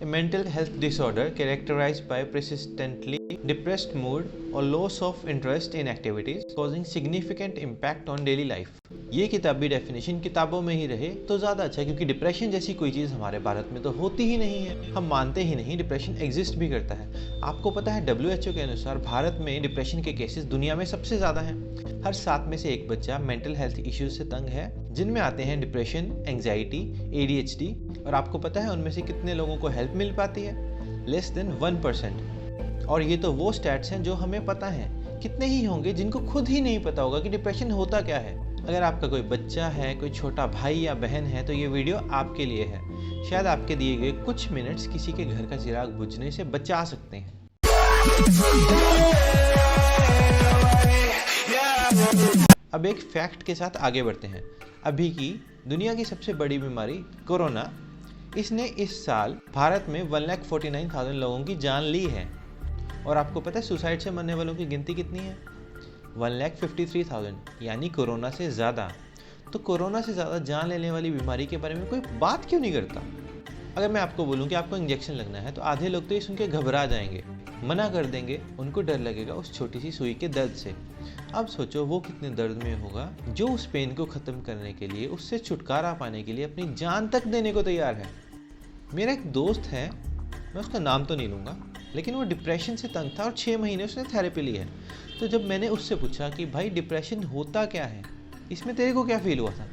A mental health disorder characterized by persistently depressed mood or loss of interest in activities causing significant impact on daily life। ये किताबी definition किताबों में ही रहे तो ज़्यादा अच्छा, क्योंकि डिप्रेशन जैसी कोई चीज़ हमारे भारत में तो होती ही नहीं है। हम मानते ही नहीं डिप्रेशन एग्जिस्ट भी करता है। आपको पता है WHO के अनुसार भारत में डिप्रेशन के केसेस दुनिया में सबसे ज़्यादा हैं। हर 7 में से एक बच्चा मेंटल हेल्थ इश्यूज से तंग है, जिनमें आते हैं डिप्रेशन, एंग्जाइटी, ADHD। और आपको पता है उनमें से कितने लोगों को हेल्प मिल पाती है? Less than 1%। और ये तो वो स्टैट्स हैं जो हमें पता है। कितने ही होंगे जिनको खुद ही नहीं पता होगा कि डिप्रेशन होता क्या है। अगर आपका कोई बच्चा है, कोई छोटा भाई या बहन है, तो ये वीडियो आपके लिए है। शायद आपके दिए गए कुछ मिनट्स किसी के घर का चिराग बुझने से बचा सकते हैं। अब एक फैक्ट के साथ आगे बढ़ते हैं। अभी की दुनिया की सबसे बड़ी बीमारी कोरोना, इसने इस साल भारत में 1,49,000 लोगों की जान ली है। और आपको पता है सुसाइड से मरने वालों की गिनती कितनी है? 1,53,000, यानी कोरोना से ज़्यादा। तो कोरोना से ज़्यादा जान लेने वाली बीमारी के बारे में कोई बात क्यों नहीं करता? अगर मैं आपको बोलूं कि आपको इंजेक्शन लगना है तो आधे लोग तो ये सुन के घबरा जाएंगे, मना कर देंगे। उनको डर लगेगा उस छोटी सी सुई के दर्द से। अब सोचो वो कितने दर्द में होगा जो उस पेन को ख़त्म करने के लिए, उससे छुटकारा पाने के लिए अपनी जान तक देने को तैयार है। मेरा एक दोस्त है, मैं उसका नाम तो नहीं लूँगा, लेकिन वो डिप्रेशन से तंग था और 6 महीने उसने थेरेपी ली है। तो जब मैंने उससे पूछा कि भाई डिप्रेशन होता क्या है, इसमें तेरे को क्या फील हुआ था,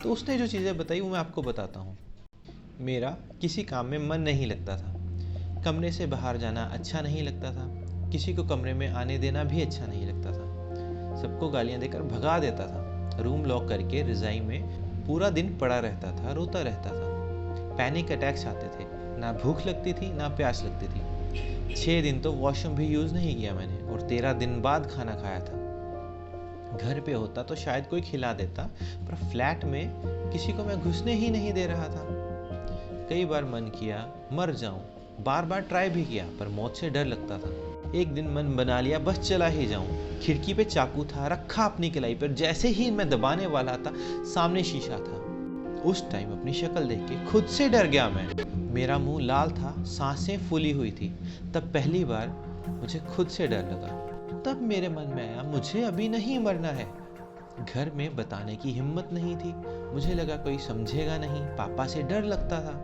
तो उसने जो चीज़ें बताई वो मैं आपको बताता हूँ। मेरा किसी काम में मन नहीं लगता था, कमरे से बाहर जाना अच्छा नहीं लगता था, किसी को कमरे में आने देना भी अच्छा नहीं लगता था, सबको गालियाँ देकर भगा देता था, रूम लॉक करके रज़ाई में पूरा दिन पड़ा रहता था, रोता रहता था, पैनिक अटैक्स आते थे, ना भूख लगती थी ना प्यास लगती थी। 6 दिन तो वॉशरूम भी यूज़ नहीं किया मैंने, और 13 दिन बाद खाना खाया था। घर पे होता तो शायद कोई खिला देता, पर फ्लैट में किसी को मैं घुसने ही नहीं दे रहा था। कई बार मन किया मर जाऊं, बार बार ट्राई भी किया, पर मौत से डर लगता था। एक दिन मन बना लिया बस चला ही जाऊं। खिड़की पे चाकू था रखा अपनी कलाई पर, जैसे ही मैं दबाने वाला था सामने शीशा था। उस टाइम अपनी शक्ल देख के खुद से डर गया मैं। मेरा मुंह लाल था, सांसें फूली हुई थी। तब पहली बार मुझे खुद से डर लगा। तब मेरे मन में आया मुझे अभी नहीं मरना है। घर में बताने की हिम्मत नहीं थी, मुझे लगा कोई समझेगा नहीं, पापा से डर लगता था,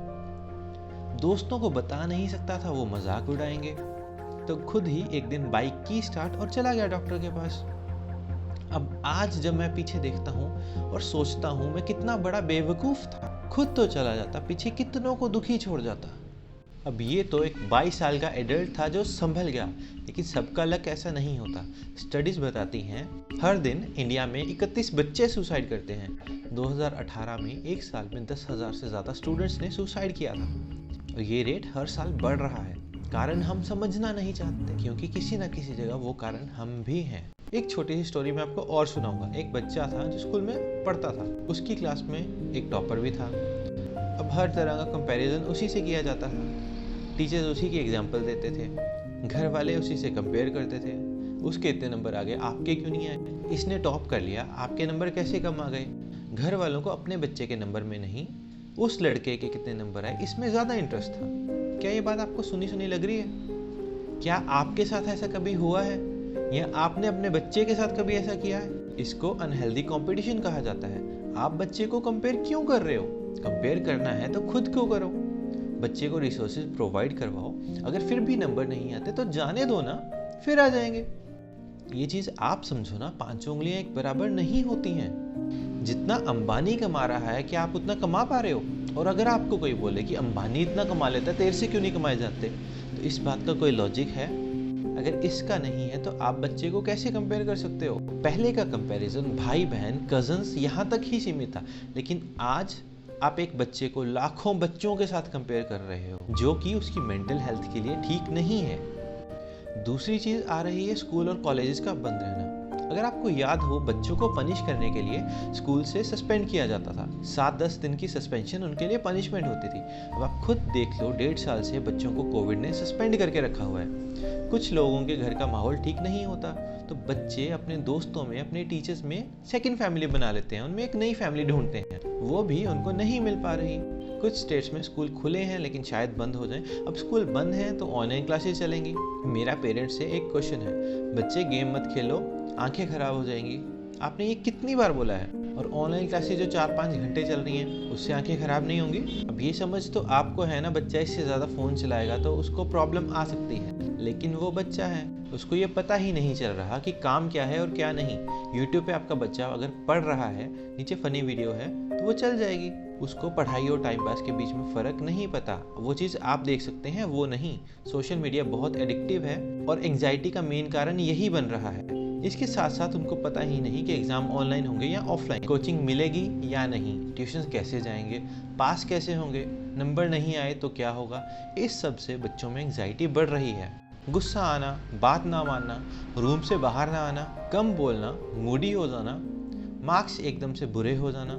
दोस्तों को बता नहीं सकता था, वो मजाक उड़ाएंगे। तो खुद ही एक दिन बाइक की स्टार्ट और चला गया डॉक्टर के पास। अब आज जब मैं पीछे देखता हूँ और सोचता हूँ मैं कितना बड़ा बेवकूफ़ था। खुद तो चला जाता, पीछे कितनों को दुखी छोड़ जाता। अब ये तो एक 22 साल का एडल्ट था जो संभल गया, लेकिन सबका लक ऐसा नहीं होता। स्टडीज़ बताती हैं हर दिन इंडिया में 31 बच्चे सुसाइड करते हैं। 2018 में एक साल में 10,000 से ज़्यादा स्टूडेंट्स ने सुसाइड किया था, और ये रेट हर साल बढ़ रहा है। कारण हम समझना नहीं चाहते, क्योंकि किसी न किसी जगह वो कारण हम भी हैं। एक छोटी सी स्टोरी मैं आपको और सुनाऊंगा। एक बच्चा था जो स्कूल में पढ़ता था, उसकी क्लास में एक टॉपर भी था। अब हर तरह का कंपैरिजन उसी से किया जाता था, टीचर्स उसी की एग्जाम्पल देते थे, घर वाले उसी से कंपेयर करते थे। उसके इतने नंबर आ गए, आपके क्यों नहीं आए? इसने टॉप कर लिया, आपके नंबर कैसे कम आ गए? घर वालों को अपने बच्चे के नंबर में नहीं, उस लड़के के कितने नंबर आए इसमें ज़्यादा इंटरेस्ट था। क्या ये बात आपको सुनी सुनी लग रही है? क्या आपके साथ ऐसा कभी हुआ है, या आपने अपने बच्चे के साथ कभी ऐसा किया है? इसको अनहेल्दी कंपटीशन कहा जाता है। आप बच्चे को कंपेयर क्यों कर रहे हो? कंपेयर करना है तो खुद क्यों करो? बच्चे को रिसोर्सेज प्रोवाइड करवाओ। अगर फिर भी नंबर नहीं आते तो जाने दो ना, फिर आ जाएंगे। ये चीज़ आप समझो ना, 5 उंगलियां एक बराबर नहीं होती हैं। जितना अंबानी कमा रहा है, क्या आप उतना कमा पा रहे हो? और अगर आपको कोई बोले कि अंबानी इतना कमा लेता है, तेरे से क्यों नहीं कमाए जाते, तो इस बात का कोई लॉजिक है? अगर इसका नहीं है तो आप बच्चे को कैसे कंपेयर कर सकते हो? पहले का कंपैरिजन भाई बहन कजन्स यहाँ तक ही सीमित था, लेकिन आज आप एक बच्चे को लाखों बच्चों के साथ कंपेयर कर रहे हो, जो कि उसकी मेंटल हेल्थ के लिए ठीक नहीं है। दूसरी चीज़ आ रही है स्कूल और कॉलेजेस का बंद रहना। अगर आपको याद हो, बच्चों को पनिश करने के लिए स्कूल से सस्पेंड किया जाता था। 7-10 दिन की सस्पेंशन उनके लिए पनिशमेंट होती थी। अब आप खुद देख लो, 1.5 साल से बच्चों को कोविड ने सस्पेंड करके रखा हुआ है। कुछ लोगों के घर का माहौल ठीक नहीं होता, तो बच्चे अपने दोस्तों में, अपने टीचर्स में सेकंड फैमिली बना लेते हैं, उनमें एक नई फैमिली ढूंढते हैं, वो भी उनको नहीं मिल पा रही। कुछ स्टेट्स में स्कूल खुले हैं लेकिन शायद बंद हो जाएं। अब स्कूल बंद हैं तो ऑनलाइन क्लासेस चलेंगी। मेरा पेरेंट्स से एक क्वेश्चन है, बच्चे गेम मत खेलो, आंखें खराब हो जाएंगी। आपने ये कितनी बार बोला है? और ऑनलाइन क्लासेस जो 4-5 घंटे चल रही हैं उससे आंखें खराब नहीं होंगी? अब ये समझ तो आपको है ना, बच्चा इससे ज़्यादा फ़ोन चलाएगा तो उसको प्रॉब्लम आ सकती है, लेकिन वो बच्चा है, उसको ये पता ही नहीं चल रहा कि काम क्या है और क्या नहीं। यूट्यूब पे आपका बच्चा अगर पढ़ रहा है, नीचे फ़नी वीडियो है तो वो चल जाएगी। उसको पढ़ाई और टाइम पास के बीच में फ़र्क नहीं पता। वो चीज़ आप देख सकते हैं, वो नहीं। सोशल मीडिया बहुत एडिक्टिव है और एंग्जाइटी का मेन कारण यही बन रहा है। इसके साथ साथ उनको पता ही नहीं कि एग्ज़ाम ऑनलाइन होंगे या ऑफलाइन, कोचिंग मिलेगी या नहीं, ट्यूशन कैसे जाएंगे, पास कैसे होंगे, नंबर नहीं आए तो क्या होगा। इस सब से बच्चों में एंग्जाइटी बढ़ रही है। गुस्सा आना, बात ना मानना, रूम से बाहर ना आना, कम बोलना, मूडी हो जाना, मार्क्स एकदम से बुरे हो जाना,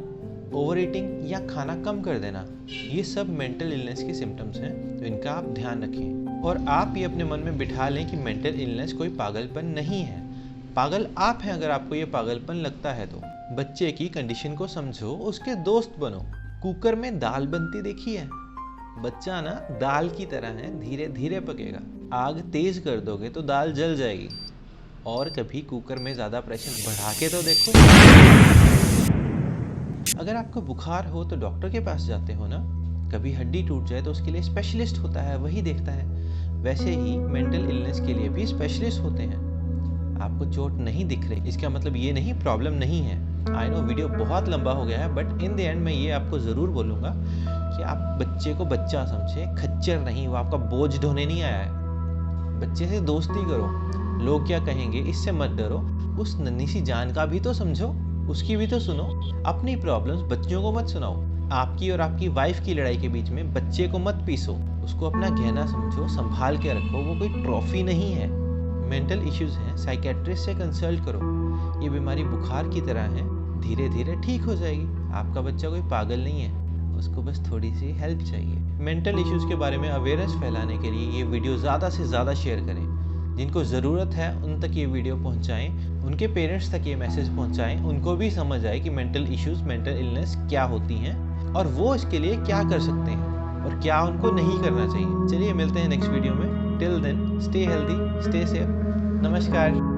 ओवर ईटिंग या खाना कम कर देना, ये सब मेंटल इलनेस के सिम्टम्स हैं, तो इनका आप ध्यान रखें। और आप ये अपने मन में बिठा लें कि मेंटल इलनेस कोई पागलपन नहीं है। पागल आप हैं अगर आपको ये पागलपन लगता है तो। बच्चे की कंडीशन को समझो, उसके दोस्त बनो। कुकर में दाल बनती देखी है? बच्चा ना दाल की तरह है, धीरे धीरे पकेगा। आग तेज कर दोगे तो दाल जल जाएगी। और कभी कुकर में ज़्यादा प्रेशर बढ़ा के तो देखो। अगर आपको बुखार हो तो डॉक्टर के पास जाते हो ना। कभी हड्डी टूट जाए तो उसके लिए स्पेशलिस्ट होता है, वही देखता है। वैसे ही मेंटल इलनेस के लिए भी स्पेशलिस्ट होते हैं। आपको चोट नहीं दिख रही, इसका मतलब ये नहीं प्रॉब्लम नहीं है। आई नो वीडियो बहुत लंबा हो गया है, बट इन द एंड मैं ये आपको ज़रूर बोलूँगा कि आप बच्चे को बच्चा समझे, खच्चर नहीं। वो आपका बोझ ढोने नहीं आया है। बच्चे से दोस्ती करो, लोग क्या कहेंगे इससे मत डरो। उस नन्ही सी जान का भी तो समझो, उसकी भी तो सुनो। अपनी प्रॉब्लम्स बच्चों को मत सुनाओ। आपकी और आपकी वाइफ की लड़ाई के बीच में बच्चे को मत पीसो। उसको अपना गहना समझो, संभाल के रखो, वो कोई ट्रॉफी नहीं है। मेंटल इश्यूज हैं, साइकेट्रिस्ट से कंसल्ट करो। ये बीमारी बुखार की तरह है, धीरे धीरे ठीक हो जाएगी। आपका बच्चा कोई पागल नहीं है, उसको बस थोड़ी सी हेल्प चाहिए। मेंटल इश्यूज के बारे में अवेयरनेस फैलाने के लिए ये वीडियो ज़्यादा से ज़्यादा शेयर करें। जिनको ज़रूरत है उन तक ये वीडियो पहुंचाएं, उनके पेरेंट्स तक ये मैसेज पहुंचाएं, उनको भी समझ आए कि मेंटल इश्यूज, मेंटल इलनेस क्या होती हैं और वो इसके लिए क्या कर सकते हैं और क्या उनको नहीं करना चाहिए। चलिए मिलते हैं नेक्स्ट वीडियो में। Till then stay healthy, stay safe. नमस्कार।